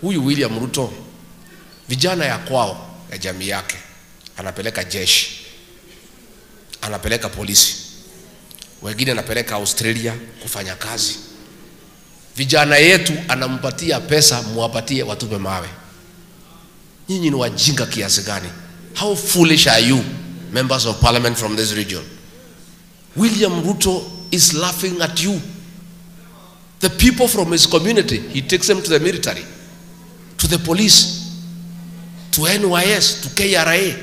huyu William Ruto vijana ya kwao ya jamii yake anapeleka jeshi, anapeleka polisi, wengine anapeleka Australia kufanya kazi. Vijana yetu anampatia pesa muwapatie watupe mawe. Nyinyi ni wajinga kiasi gani? How foolish are you, members of parliament from this region? William Ruto is laughing at you. The people from his community, he takes them to the military, to the police, to NYS, to KRA.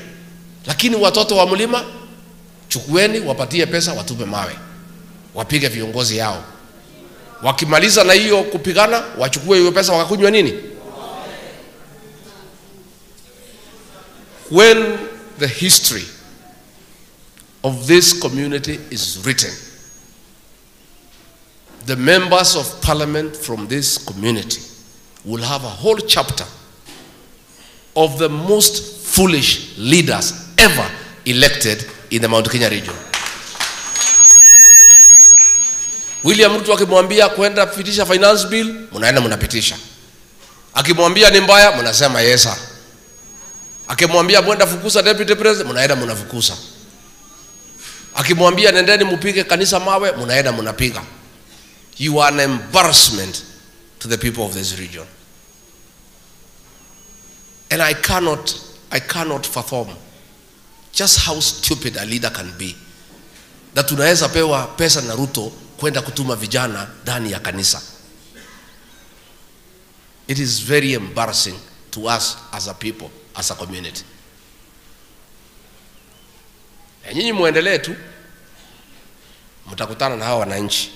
Lakini watoto wa mlima, chukueni wapatie pesa watupe mawe, wapige viongozi yao. Wakimaliza na hiyo kupigana, wachukue hiyo pesa wakakunywa nini? When the history of this community is written, the members of parliament from this community will have a whole chapter of the most foolish leaders ever elected in the Mount Kenya region. William Ruto akimwambia kwenda kupitisha finance bill, mnaenda mnapitisha. Akimwambia ni mbaya, mnasema yesa. Akimwambia mwenda fukuza deputy president, mnaenda mnafukuza. Akimwambia nendeni mpige kanisa mawe, mnaenda mnapiga. You are an embarrassment to the people of this region. And I cannot fathom just how stupid a leader can be. That tunaweza pewa pesa na Ruto kwenda kutuma vijana ndani ya kanisa. It is very embarrassing to us as a people, as a community. Nyinyi muendelee tu, mtakutana na hawa wananchi.